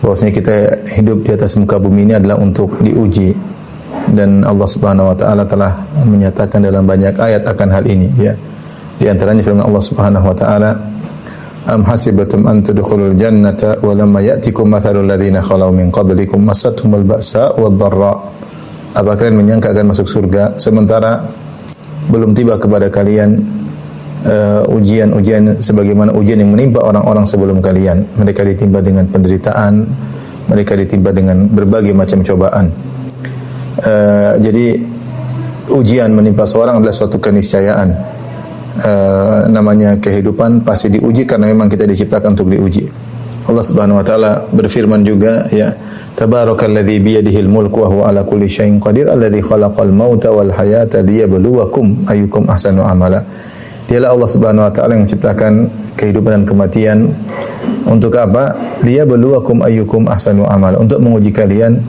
bahwasanya kita hidup di atas muka bumi ini adalah untuk diuji, dan Allah Subhanahu wa taala telah menyatakan dalam banyak ayat akan hal ini, ya. Di antaranya firman Allah Subhanahu wa taala, am hasibatum an tadkhulul jannata wa lamma ya'tikum mathalul ladzina khalau min qablikum massatuhumul ba'sa wad-dharra. Apa kalian menyangka akan masuk surga sementara belum tiba kepada kalian ujian-ujian sebagaimana ujian yang menimpa orang-orang sebelum kalian. Mereka ditimpa dengan penderitaan, mereka ditimpa dengan berbagai macam cobaan. Jadi ujian menimpa seorang adalah suatu keniscayaan. Namanya kehidupan pasti diuji karena memang kita diciptakan untuk diuji. Allah Subhanahu wa taala berfirman juga, ya, tabarakalladzi biyadihil mulku wa huwa ala kulli syai'in qadir alladzi khalaqal mauta wal hayata liyabluwakum ayyukum ahsanu amala. Dialah Allah Subhanahu wa taala yang menciptakan kehidupan dan kematian untuk apa? Liyabluwakum ayyukum ahsanu amala, untuk menguji kalian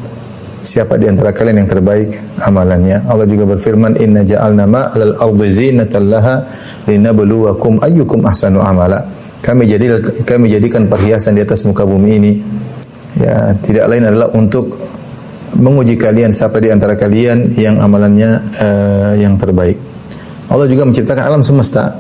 siapa di antara kalian yang terbaik amalannya. Allah juga berfirman, inna ja'alna ma'al ardi zinatan laha linabluwakum ayyukum ahsanu amala. Kami jadikan perhiasan di atas muka bumi ini, ya, tidak lain adalah untuk menguji kalian siapa di antara kalian yang amalannya yang terbaik. Allah juga menciptakan alam semesta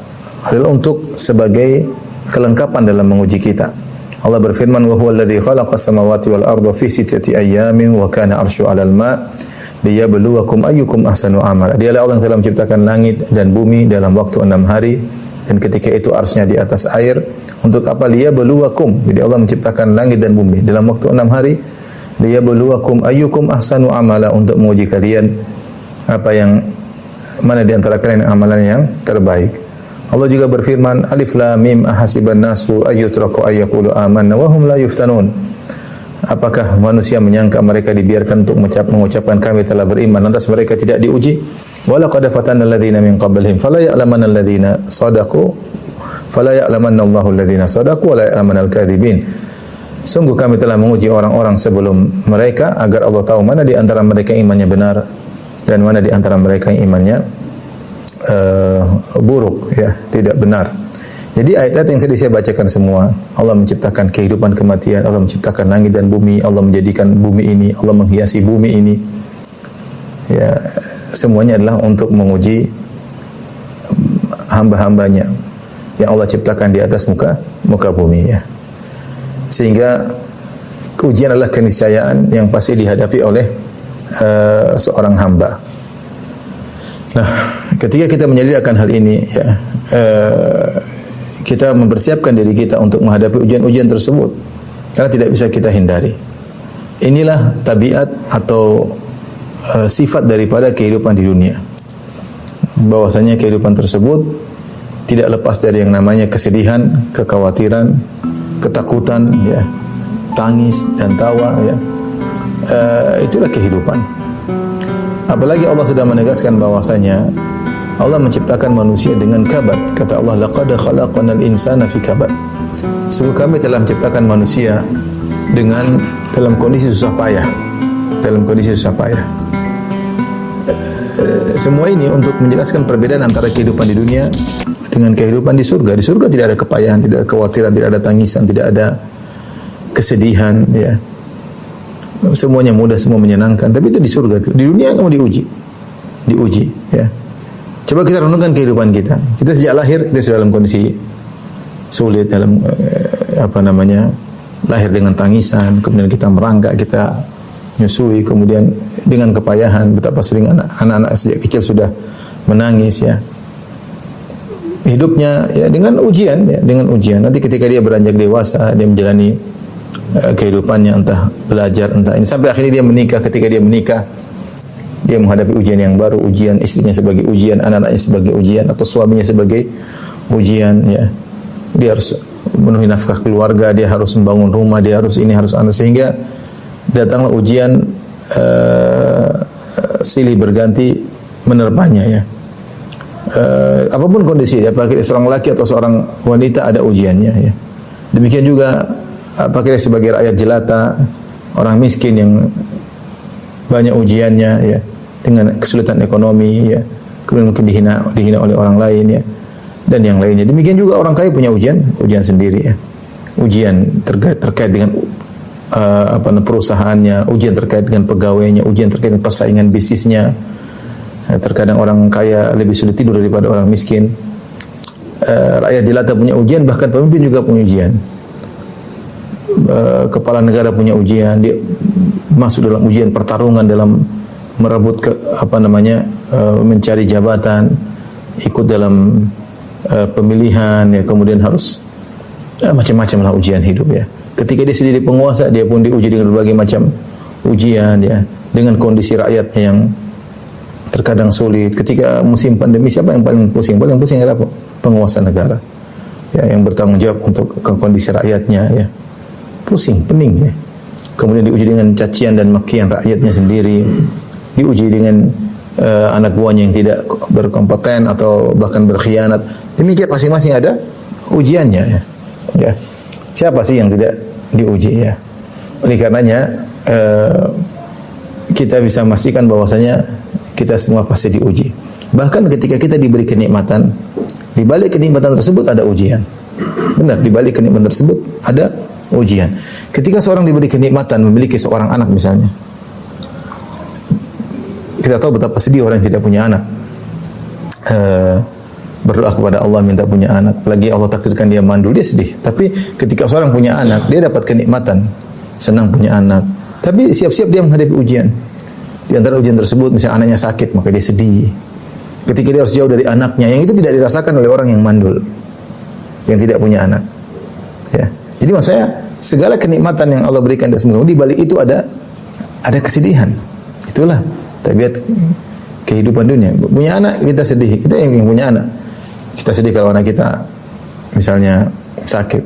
adalah untuk sebagai kelengkapan dalam menguji kita. Allah berfirman, wa huwal ladzi khalaqas samawati wal arda fi sittati ayyamin wa kana 'arsyu 'alal ma' liyabluwakum ayyukum ahsanu amala. Dialah Allah yang telah menciptakan langit dan bumi dalam waktu 6 hari, dan ketika itu arsy-Nya di atas air. Untuk apa? Liyabluwakum. Jadi Allah menciptakan langit dan bumi dalam waktu 6 hari. Liyabluwakum ayyukum ahsanu amala, untuk menguji kalian apa yang mana di antara kalian amalan yang terbaik. Allah juga berfirman, alif lam mim ahasiban nasu ayyutraku ayyaqulu amanna wa hum la yuftanun. Apakah manusia menyangka mereka dibiarkan untuk mengucapkan kami telah beriman lantas mereka tidak diuji? Wa laqad fatanna alladziina min qablihim fala ya'lamanna alladziina shadaqu fala ya'lamanna Allahu alladziina shadaqu wa la ya'lamanna al-kadzibin. Sungguh kami telah menguji orang-orang sebelum mereka agar Allah tahu mana di antara mereka yang imannya benar dan mana di antara mereka yang imannya buruk, ya, tidak benar. Jadi ayat-ayat yang tadi saya bacakan semua, Allah menciptakan kehidupan kematian, Allah menciptakan langit dan bumi, Allah menjadikan bumi ini, Allah menghiasi bumi ini. Ya, semuanya adalah untuk menguji hamba-hambanya yang Allah ciptakan di atas muka bumi, ya. Sehingga ujian adalah keniscayaan yang pasti dihadapi oleh seorang hamba. Nah, ketika kita menyadari akan hal ini, ya, kita mempersiapkan diri kita untuk menghadapi ujian-ujian tersebut karena tidak bisa kita hindari. Inilah tabiat atau sifat daripada kehidupan di dunia. Bahwasanya kehidupan tersebut tidak lepas dari yang namanya kesedihan, kekhawatiran, ketakutan, ya, tangis dan tawa, ya. Itulah kehidupan. Apalagi Allah sudah menegaskan bahwasanya Allah menciptakan manusia dengan kabad. Kata Allah, laqad khalaqnal insana fi kabad. Sungguh kami telah menciptakan manusia dalam kondisi susah payah. Dalam kondisi susah payah. Semua ini untuk menjelaskan perbedaan antara kehidupan di dunia dengan kehidupan di surga. Di surga tidak ada kepayahan, tidak ada kekhawatiran, tidak ada tangisan, tidak ada kesedihan, ya. Semuanya mudah, semua menyenangkan. Tapi itu di surga. Di dunia kamu diuji, ya. Coba kita renungkan kehidupan kita. Kita sejak lahir kita sudah dalam kondisi sulit, dalam lahir dengan tangisan, kemudian kita merangkak, kita nyusui, kemudian dengan kepayahan. Betapa sering anak-anak sejak kecil sudah menangis, ya. Hidupnya, ya, dengan ujian, ya, dengan ujian. Nanti ketika dia beranjak dewasa, dia menjalani kehidupannya, entah belajar, entah ini, sampai akhirnya dia menikah. Ketika dia menikah, dia menghadapi ujian yang baru, ujian istrinya sebagai ujian, anak-anaknya sebagai ujian, atau suaminya sebagai ujian, ya. Dia harus memenuhi nafkah keluarga, dia harus membangun rumah, dia harus ini, harus anak, sehingga datanglah ujian silih berganti menerpanya, ya. Apapun kondisi, apakah dia seorang laki atau seorang wanita, ada ujiannya, ya. Demikian juga apakah dia sebagai rakyat jelata, orang miskin yang banyak ujiannya, ya, dengan kesulitan ekonomi, ya, kemudian mungkin dihina oleh orang lain, ya, dan yang lainnya. Demikian juga orang kaya punya ujian sendiri, ya. Ujian terkait dengan perusahaannya, ujian terkait dengan pegawainya, ujian terkait dengan persaingan bisnisnya. Terkadang orang kaya lebih sulit tidur daripada orang miskin. Rakyat jelata punya ujian, bahkan pemimpin juga punya ujian. Kepala negara punya ujian, dia masuk dalam ujian pertarungan dalam merebut mencari jabatan, ikut dalam pemilihan, ya, kemudian harus macam-macam lah ujian hidup, ya. Ketika dia sendiri penguasa, dia pun diuji dengan berbagai macam ujian, ya, dengan kondisi rakyatnya yang terkadang sulit. Ketika musim pandemi, siapa yang paling pusing? Paling pusing adalah penguasa negara, ya, yang bertanggung jawab untuk kondisi rakyatnya, ya. Pusing, pening, ya. Kemudian diuji dengan cacian dan makian rakyatnya sendiri, diuji dengan anak buahnya yang tidak berkompeten atau bahkan berkhianat. Demikian masing-masing ada ujiannya, ya. Ya. Siapa sih yang tidak diuji, ya? Oleh karenanya kita bisa memastikan bahwasanya kita semua pasti diuji. Bahkan ketika kita diberi kenikmatan, di balik kenikmatan tersebut ada ujian. Benar, di balik kenikmatan tersebut ada ujian. Ketika seorang diberi kenikmatan, memiliki seorang anak misalnya, kita tahu betapa sedih orang yang tidak punya anak. Berdoa kepada Allah minta punya anak, apalagi Allah takdirkan dia mandul, dia sedih. Tapi ketika seorang punya anak, dia dapat kenikmatan, senang punya anak, tapi siap-siap dia menghadapi ujian. Di antara ujian tersebut, misalnya anaknya sakit, maka dia sedih. Ketika dia harus jauh dari anaknya, yang itu tidak dirasakan oleh orang yang mandul, yang tidak punya anak, ya. Jadi maksud saya, segala kenikmatan yang Allah berikan dan semua, di balik itu ada kesedihan. Itulah tabiat kehidupan dunia. Punya anak kita sedih, kita yang punya anak. Kita sedih kalau anak kita misalnya sakit.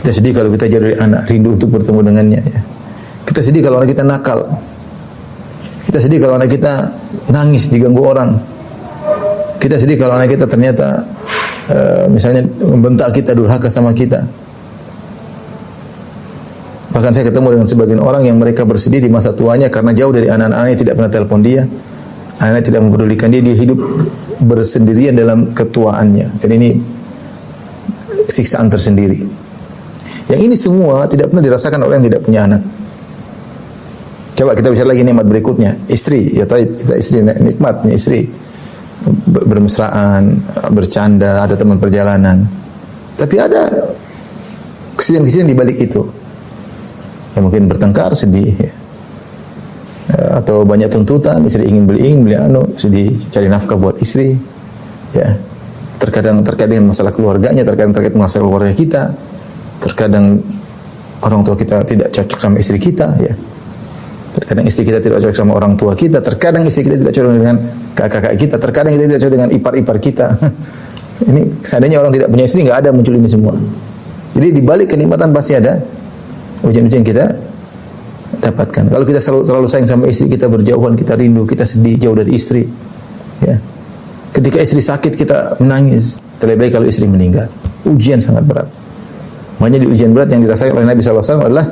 Kita sedih kalau kita jauh dari anak, rindu untuk bertemu dengannya, ya. Kita sedih kalau anak kita nakal. Kita sedih kalau anak kita nangis diganggu orang. Kita sedih kalau anak kita ternyata misalnya membentak kita, durhaka sama kita. Bahkan saya ketemu dengan sebagian orang yang mereka bersedih di masa tuanya karena jauh dari anak-anaknya, tidak pernah telepon dia. Anak tidak mempedulikan dia hidup bersendirian dalam ketuaannya. Dan ini siksaan tersendiri. Yang ini semua tidak pernah dirasakan oleh yang tidak punya anak. Coba kita bicara lagi nikmat berikutnya, istri. Ya taib, kita istri nikmat, istri bermesraan, bercanda, ada teman perjalanan. Tapi ada kesedihan-kesedihan di balik itu. Ya mungkin bertengkar, sedih, ya. Atau banyak tuntutan, istri ingin beli sedih, cari nafkah buat istri, ya. Terkadang terkait dengan masalah keluarganya, terkadang terkait masalah keluarga kita, terkadang orang tua kita tidak cocok sama istri kita, ya. Terkadang istri kita tidak cocok sama orang tua kita, terkadang istri kita tidak cocok dengan kakak-kakak kita, terkadang kita tidak cocok dengan ipar-ipar kita. Ini seandainya orang tidak punya istri, nggak ada muncul ini semua. Jadi di balik kenikmatan pasti ada ujian-ujian kita dapatkan. Kalau kita selalu sayang sama istri, kita berjauhan, kita rindu, kita sedih jauh dari istri, ya. Ketika istri sakit kita menangis. Terlebih kalau istri meninggal, ujian sangat berat. Makanya di ujian berat yang dirasakan oleh Nabi SAW adalah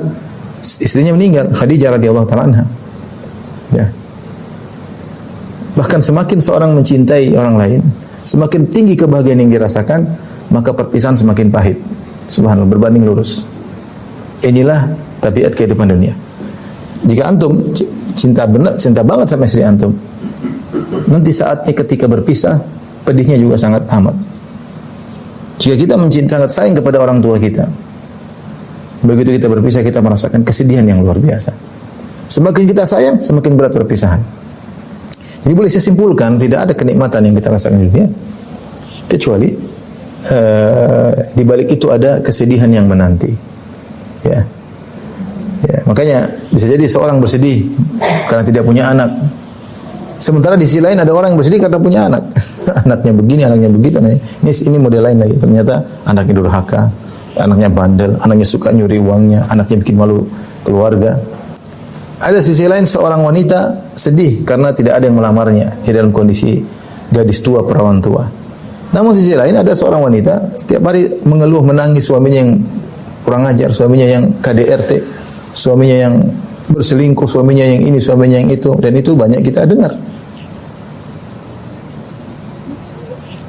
istrinya meninggal, Khadijah radhiyallahu taala anha, ya. Bahkan semakin seorang mencintai orang lain, semakin tinggi kebahagiaan yang dirasakan, maka perpisahan semakin pahit. Subhanallah, berbanding lurus. Inilah tabiat kehidupan dunia. Jika antum cinta banget sama istri antum, nanti saatnya ketika berpisah, pedihnya juga sangat amat. Jika kita sangat sayang kepada orang tua kita, begitu kita berpisah, kita merasakan kesedihan yang luar biasa. Semakin kita sayang, semakin berat perpisahan. Jadi boleh saya simpulkan, tidak ada kenikmatan yang kita rasakan di dunia, kecuali di balik itu ada kesedihan yang menanti, ya. Ya, makanya bisa jadi seorang bersedih karena tidak punya anak. Sementara di sisi lain ada orang yang bersedih karena punya anak. Anaknya begini, anaknya begitu. Ini model lain lagi. Ternyata anaknya durhaka, anaknya bandel, anaknya suka nyuri uangnya, anaknya bikin malu keluarga. Ada sisi lain seorang wanita sedih karena tidak ada yang melamarnya. Dia dalam kondisi gadis tua, perawan tua. Namun sisi lain ada seorang wanita setiap hari mengeluh, menangis suaminya yang kurang ajar, suaminya yang KDRT, suaminya yang berselingkuh, suaminya yang ini, suaminya yang itu, dan itu banyak kita dengar.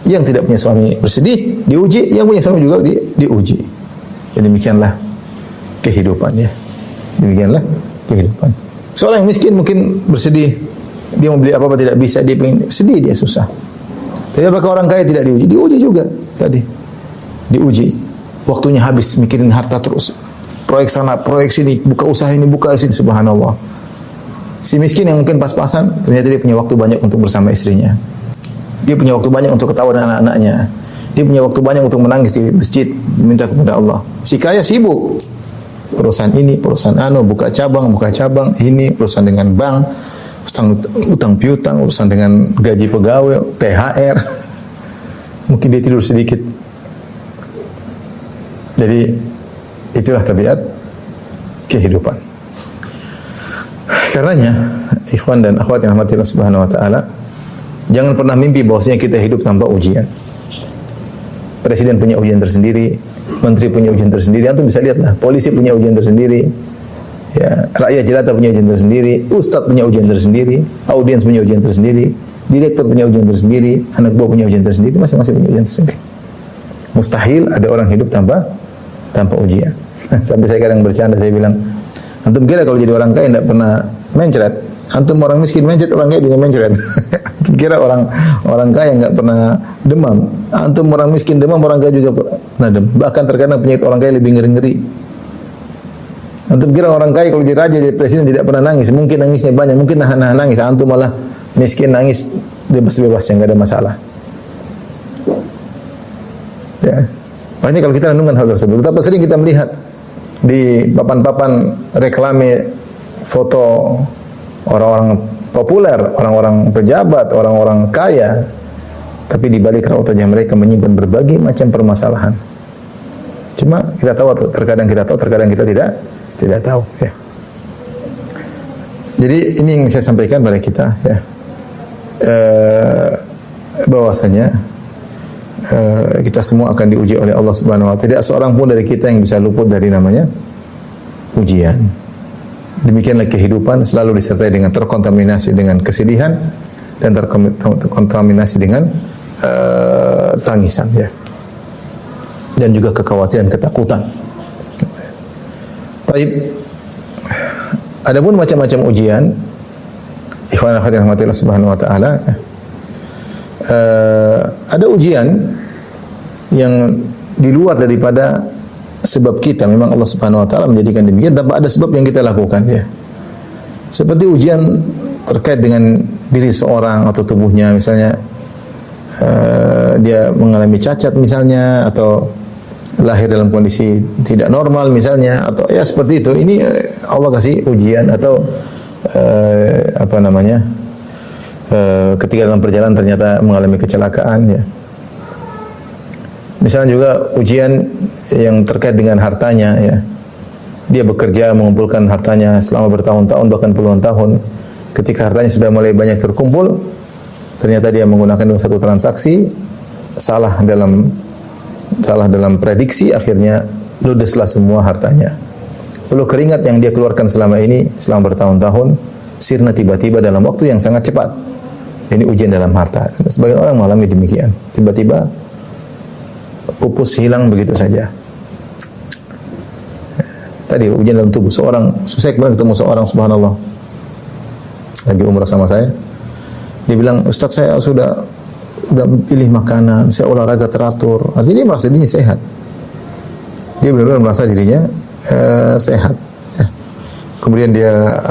Yang tidak punya suami bersedih, diuji, yang punya suami juga diuji. Dan demikianlah kehidupan, ya. Demikianlah kehidupan. Seorang yang miskin mungkin bersedih, dia mau beli apa-apa tidak bisa, dia pengen sedih, dia susah. Tapi apakah orang kaya tidak diuji? Diuji juga tadi. Diuji. Waktunya habis mikirin harta terus. Proyek sana, proyek sini, buka usaha ini, buka sini, subhanallah. Si miskin yang mungkin pas-pasan, ternyata dia punya waktu banyak untuk bersama istrinya. Dia punya waktu banyak untuk ketawa dengan anak-anaknya. Dia punya waktu banyak untuk menangis di masjid, minta kepada Allah. Si kaya sibuk. Perusahaan ini, perusahaan buka cabang, ini urusan dengan bank, utang piutang, urusan dengan gaji pegawai, THR. Mungkin dia tidur sedikit. Jadi itulah tabiat kehidupan. Karenanya, ikhwan dan akhwat yang rahmati Allah Subhanahu wa taala, jangan pernah mimpi bahwasanya kita hidup tanpa ujian. Presiden punya ujian tersendiri, menteri punya ujian tersendiri. Antum bisa lihatlah, polisi punya ujian tersendiri. Ya, rakyat jelata punya ujian tersendiri, ustadz punya ujian tersendiri, audiens punya ujian tersendiri, direktur punya ujian tersendiri, anak buah punya ujian tersendiri, masing-masing punya ujian tersendiri. Mustahil ada orang hidup tanpa ujian. Sampai saya kadang bercanda, saya bilang, antum kira kalau jadi orang kaya tidak pernah mencret? Antum orang miskin mencret, orang kaya juga mencret. Antum kira orang kaya enggak pernah demam? Antum orang miskin demam, orang kaya juga pernah demam. Bahkan terkadang penyakit orang kaya lebih ngeri-ngeri. Antum kira orang kaya kalau jadi raja, jadi presiden tidak pernah nangis? Mungkin nangisnya banyak, mungkin nahan nangis. Antum malah miskin nangis bebas-bebas, yang enggak ada masalah. Ya. Makanya kalau kita renungkan hal tersebut, betapa sering kita melihat di papan-papan reklame foto orang-orang populer, orang-orang pejabat, orang-orang kaya, tapi di balik raut wajah mereka menyimpan berbagai macam permasalahan. Cuma kita tahu, terkadang kita tahu, terkadang kita tidak tahu. Ya. Jadi ini yang saya sampaikan pada kita, ya, bahwasanya kita semua akan diuji oleh Allah Subhanahu wa taala. Tidak seorang pun dari kita yang bisa luput dari namanya ujian. Demikianlah kehidupan, selalu disertai dengan terkontaminasi dengan kesedihan dan terkontaminasi dengan tangisan, ya. Dan juga kekhawatiran, ketakutan. Baik. Adapun macam-macam ujian, ikhwan akhwat yang rahmati Allah Subhanahu wa taala, ada ujian yang di luar daripada sebab kita. Memang Allah Subhanahu wa taala menjadikan demikian tanpa ada sebab yang kita lakukan, ya. Seperti ujian terkait dengan diri seorang atau tubuhnya, misalnya dia mengalami cacat misalnya, atau lahir dalam kondisi tidak normal misalnya, atau ya seperti itu. Ini Allah kasih ujian. Atau ketika dalam perjalanan ternyata mengalami kecelakaan, ya. Misalnya juga ujian yang terkait dengan hartanya, ya. Dia bekerja mengumpulkan hartanya selama bertahun-tahun, bahkan puluhan tahun. Ketika hartanya sudah mulai banyak terkumpul, ternyata dia menggunakan dalam satu transaksi salah dalam prediksi, akhirnya ludeslah semua hartanya. Perlu keringat yang dia keluarkan selama ini, selama bertahun-tahun, sirna tiba-tiba dalam waktu yang sangat cepat. Ini ujian dalam harta. Sebagian orang mengalami demikian. Tiba-tiba pupus hilang begitu saja. Tadi ujian dalam tubuh seorang. Saya kemarin ketemu seorang, subhanallah, lagi umrah sama saya. Dia bilang, Ustaz, saya sudah pilih makanan, saya olahraga teratur. Artinya dia merasa dirinya sehat. Dia benar-benar merasa dirinya sehat. Ya. Kemudian dia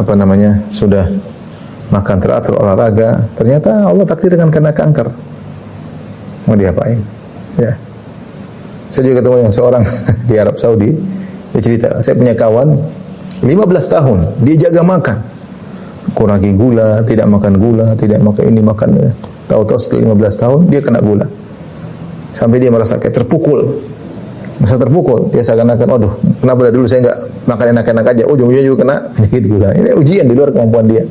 sudah makan teratur, olahraga. Ternyata Allah takdirkan kena kanker. Mau diapain? Ya. Saya juga ketemu dengan seorang di Arab Saudi. Dia cerita, saya punya kawan 15 tahun dia jaga makan, kurangi gula, tidak makan gula, tidak makan ini, makan. Tahu-tahu setelah 15 tahun dia kena gula. Sampai dia merasa kayak terpukul. Dia seakan-akan, aduh, kenapa dari dulu saya enggak makan enak-enak aja, ujung-ujungnya juga kena penyakit gula. Ini ujian di luar kemampuan dia.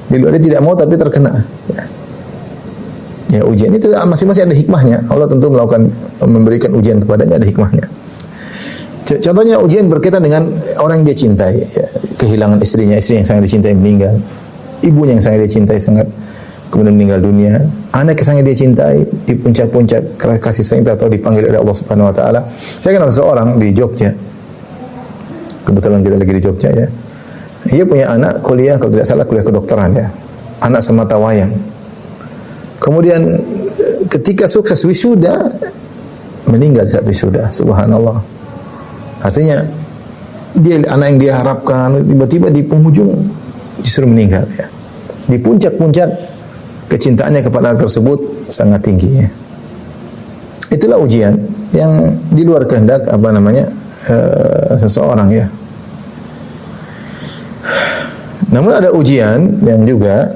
Di luar dia tidak mau tapi terkena. Ya, ujian itu masing-masing ada hikmahnya. Allah tentu memberikan ujian kepadanya, ada hikmahnya. Contohnya ujian berkaitan dengan orang yang dia cintai, ya, kehilangan istrinya, istri yang sangat dicintai meninggal, ibunya yang sangat dia cintai kemudian meninggal dunia, anak yang sangat dia cintai di puncak-puncak kasih sayang atau dipanggil oleh Allah Subhanahu wa taala. Saya kenal seorang di Jogja. kebetulan kita lagi di Jogja ya. Dia punya anak kuliah, kalau tidak salah kuliah kedokteran ya. Anak semata wayang. Kemudian ketika sukses wisuda, meninggal saat wisuda. Subhanallah. Artinya dia anak yang dia harapkan tiba-tiba di penghujung justru meninggal ya. Di puncak-puncak kecintaannya kepada anak tersebut sangat tinggi ya. Itulah ujian yang di luar kehendak seseorang ya. Namun ada ujian yang juga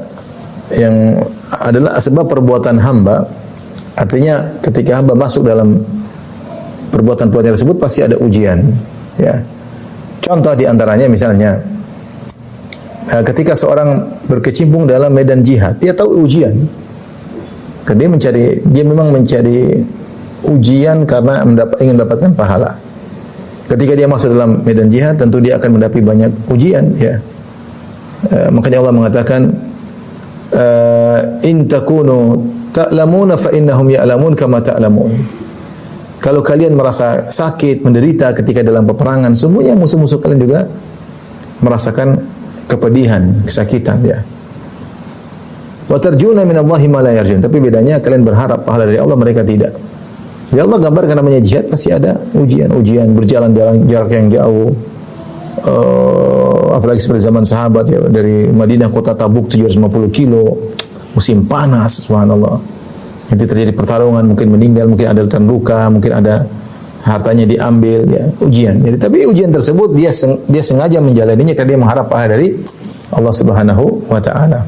yang adalah sebab perbuatan hamba. Artinya ketika hamba masuk dalam perbuatan-perbuatan tersebut pasti ada ujian ya. Contoh di antaranya misalnya ketika seorang berkecimpung dalam medan jihad, dia tahu ujian. Dia memang mencari ujian karena ingin mendapatkan pahala. Ketika dia masuk dalam medan jihad, tentu dia akan mendapat banyak ujian ya. Makanya Allah mengatakan in takunu ta'lamuna fa innahum ya'lamun kama ta'lamun. Kalau kalian merasa sakit, menderita ketika dalam peperangan, semuanya musuh-musuh kalian juga merasakan kepedihan, kesakitan ya. Wa tarjuna minallahi ma la yarjun. Tapi bedanya kalian berharap pahala dari Allah, mereka tidak. Jadi Allah gambarkan namanya jihad pasti ada ujian berjalan jarak yang jauh. Apalagi seperti zaman sahabat ya, dari Madinah kota Tabuk 750 kilo, musim panas, subhanallah. Nanti terjadi pertarungan, mungkin meninggal, mungkin ada luka, mungkin ada hartanya diambil ya, ujian. Jadi tapi ujian tersebut dia sengaja menjalaninya karena dia mengharap pahala dari Allah Subhanahu wa taala.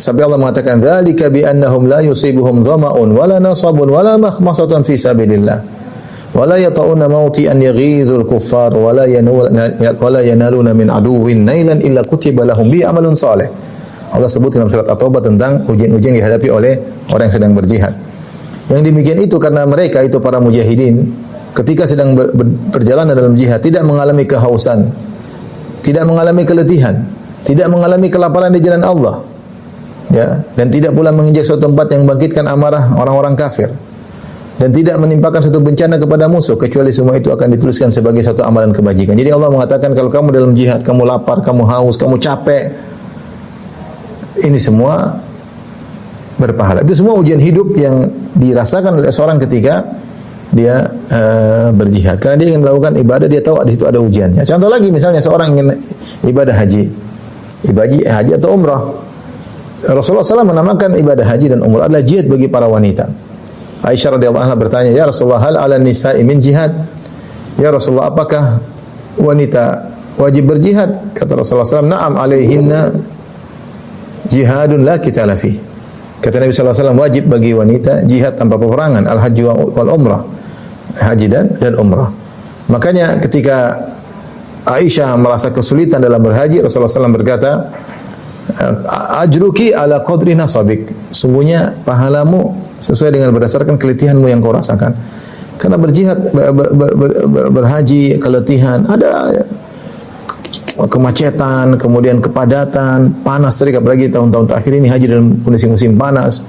Sampai Allah mengatakan dzalika bi annahum la yusibuhum dhama'un wala nasabun wala makhmasatun fi sabilillah. Wala yata'una mawti'an yaghidhul kuffar wala yanaluna min aduwwin nailan illa kutiba lahum bi amalun salih. Allah sebut dalam surat At-Taubah tentang ujian-ujian yang dihadapi oleh orang yang sedang berjihad. Yang demikian itu karena mereka itu para mujahidin ketika sedang berjalan dalam jihad tidak mengalami kehausan, tidak mengalami keletihan, tidak mengalami kelaparan di jalan Allah. Ya, dan tidak pula menginjak suatu tempat yang membangkitkan amarah orang-orang kafir. Dan tidak menimpakan suatu bencana kepada musuh, kecuali semua itu akan dituliskan sebagai suatu amalan kebajikan. Jadi Allah mengatakan kalau kamu dalam jihad, kamu lapar, kamu haus, kamu capek, ini semua berpahala. Itu semua ujian hidup yang dirasakan oleh seorang ketika dia berjihad. Karena dia ingin melakukan ibadah, dia tahu di situ ada ujiannya. Contoh lagi misalnya seorang ingin ibadah haji atau umrah. Rasulullah SAW menamakan ibadah haji dan umrah adalah jihad bagi para wanita. Aisyah radhiyallahu anha bertanya, "Ya Rasulullah, hal 'ala nisa'i min jihad?" Ya Rasulullah, apakah wanita wajib berjihad? Kata Rasulullah SAW, "Na'am 'alaihinna jihadun la qitala fi." Kata Nabi sallallahu alaihi wasallam, wajib bagi wanita jihad tanpa peperangan, al-haji wal umrah. Haji dan umrah. Makanya ketika Aisyah merasa kesulitan dalam berhaji, Rasulullah SAW berkata, "Ajruki ala qadri nasabik." Sungguhnya pahalamu sesuai dengan berdasarkan keletihanmu yang kau rasakan. Karena berjihad, berhaji, keletihan, ada kemacetan, kemudian kepadatan, panas terik, apalagi tahun-tahun terakhir ini haji dalam kondisi musim panas.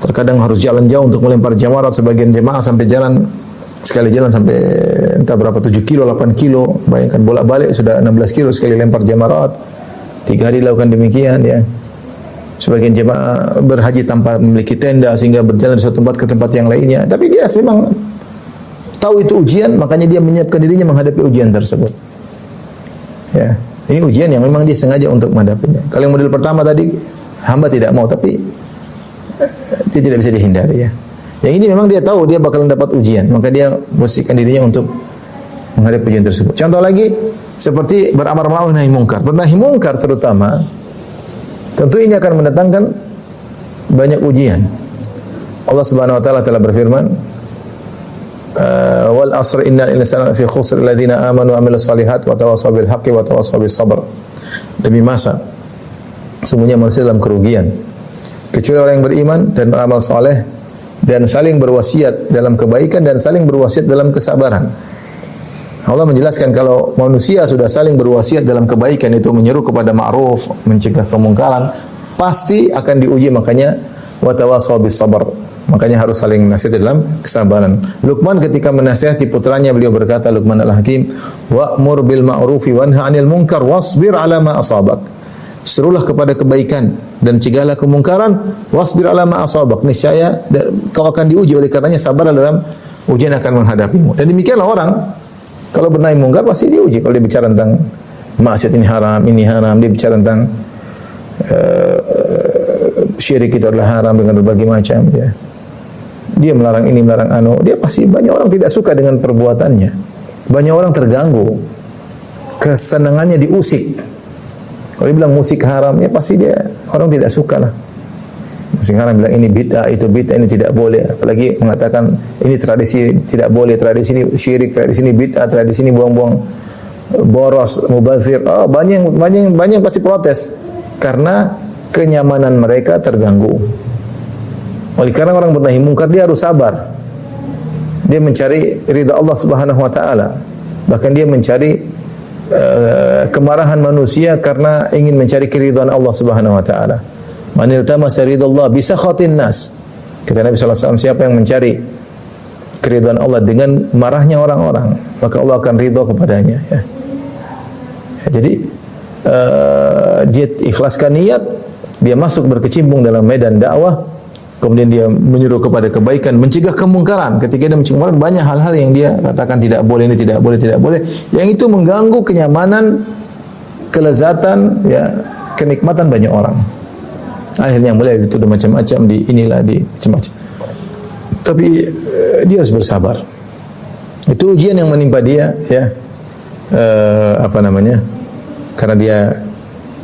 Terkadang harus jalan jauh untuk melempar jamarat, sebagian jemaah sampai sekali jalan sampai entah berapa 7 kilo, 8 kilo, bayangkan bolak-balik sudah 16 kilo sekali lempar jamarat. 3 hari lakukan demikian ya. Sebagian jemaah berhaji tanpa memiliki tenda sehingga berjalan dari satu tempat ke tempat yang lainnya. Tapi dia memang tahu itu ujian, makanya dia menyiapkan dirinya menghadapi ujian tersebut. Ya, ini ujian yang memang dia sengaja untuk menghadapinya. Kalau yang model pertama tadi hamba tidak mau, tapi dia tidak bisa dihindari ya. Yang ini memang dia tahu dia bakal dapat ujian, maka dia posisikan dirinya untuk menghadapi ujian tersebut. Contoh lagi seperti beramar ma'ruf nahi mungkar. Bernahi mungkar terutama tentu ini akan mendatangkan banyak ujian. Allah Subhanahu wa taala telah berfirman, wal asr innal insana fi khusr alladziina aamanu wa 'amilus shalihaati wa tawassaw bil haqqi wa tawassaw bis sabr. Demi masa sungguhnya manusia dalam kerugian kecuali orang yang beriman dan beramal saleh dan saling berwasiat dalam kebaikan dan saling berwasiat dalam kesabaran. Allah menjelaskan kalau manusia sudah saling berwasiat dalam kebaikan, itu menyeru kepada ma'ruf, mencegah kemungkaran, pasti akan diuji. Makanya wa tawassaw bis sabr, Makanya harus saling nasihat dalam kesabaran. Luqman ketika menasihati putranya, beliau berkata, Luqman al-Hakim, wa'mur bil ma'rufi wanha 'anil munkar wasbir 'ala ma asabak. Serulah kepada kebaikan dan cegahlah kemungkaran, wasbir 'ala ma asabak. Niscaya kau akan diuji, oleh karenanya sabarlah dalam ujian akan menghadapimu. Dan demikianlah orang kalau bernahi mungkar pasti diuji. Kalau dia bicara tentang maksiat ini haram, dia bicara tentang syirik itu adalah haram dengan berbagai macam, ya. Dia melarang ini, melarang anu, dia pasti banyak orang tidak suka dengan perbuatannya. Banyak orang terganggu. Kesenangannya diusik. Kalau dia bilang musik haram, ya pasti dia orang tidak suka lah. Musik haram bilang ini bid'ah, itu bid'ah, ini tidak boleh. Apalagi mengatakan ini tradisi tidak boleh, tradisi ini syirik, tradisi ini bid'ah, tradisi ini buang-buang boros, mubazir. Oh, banyak pasti protes karena kenyamanan mereka terganggu. Oleh karena orang bernahi mungkar, dia harus sabar. Dia mencari ridha Allah Subhanahu wa taala. Bahkan dia mencari kemarahan manusia karena ingin mencari keridhaan Allah Subhanahu wa taala. Man iltamasa ridallah bi sakhatin nas. Kata Nabi sallallahu alaihi wasallam, siapa yang mencari keridhaan Allah dengan marahnya orang-orang, maka Allah akan ridha kepadanya, ya. Jadi dia ikhlaskan niat, dia masuk berkecimpung dalam medan dakwah. Kemudian dia menyuruh kepada kebaikan, mencegah kemungkaran. Ketika dia mencegah kemungkaran, banyak hal-hal yang dia katakan tidak boleh, ini tidak boleh, tidak boleh. Yang itu mengganggu kenyamanan, kelezatan, ya, kenikmatan banyak orang. Akhirnya mulai dituduh macam-macam, di macam-macam. Tapi dia harus bersabar. Itu ujian yang menimpa dia, ya. Karena dia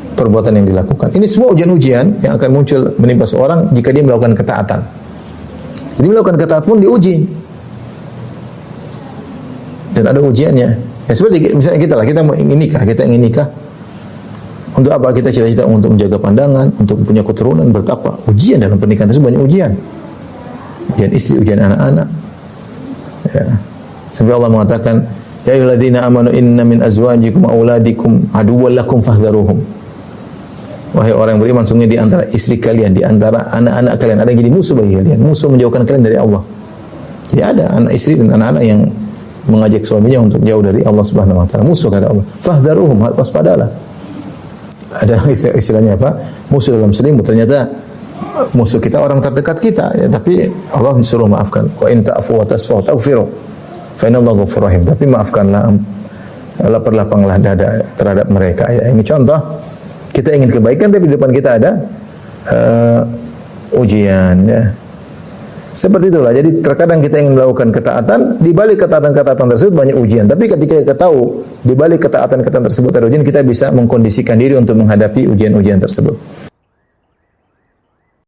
perbuatan yang dilakukan. Ini semua ujian-ujian yang akan muncul menimpa seorang jika dia melakukan ketaatan. Jadi melakukan ketaatan pun diuji. Dan ada ujiannya. Ya, seperti misalnya kita ingin nikah. Untuk apa? Kita cita-cita untuk menjaga pandangan, untuk punya keturunan, bertapa. Ujian dalam pernikahan tersebut banyak ujian. Ujian istri, ujian anak-anak. Ya. Sampai Allah mengatakan, ya ayyuhalladzina amanu inna min azwajikum wa auladikum aduwwan lakum fahdharuhum. Wahai orang yang beriman, sungguh di antara istri kalian, di antara anak-anak kalian ada yang jadi musuh bagi kalian, musuh menjauhkan kalian dari Allah. Jadi ada anak istri dan anak-anak yang mengajak suaminya untuk jauh dari Allah Subhanahu wa taala. Musuh, kata Allah. Fahdharuhum, waspadalah. Ada istilahnya apa? Musuh dalam selimut. Ternyata musuh kita orang terdekat kita, ya, tapi Allah suruh maafkan. Wa in ta'fu wa tasfahu taghfiru fa innallaha ghafurur rahim. Tapi maafkanlah, lapang-lapanglah dada terhadap mereka. Ya, ini contoh. Kita ingin kebaikan, tapi di depan kita ada ujian, ya. Seperti itulah. Jadi terkadang kita ingin melakukan ketaatan, di balik ketaatan-ketaatan tersebut banyak ujian. Tapi ketika kita tahu di balik ketaatan-ketaatan tersebut ada ujian, kita bisa mengkondisikan diri untuk menghadapi ujian-ujian tersebut.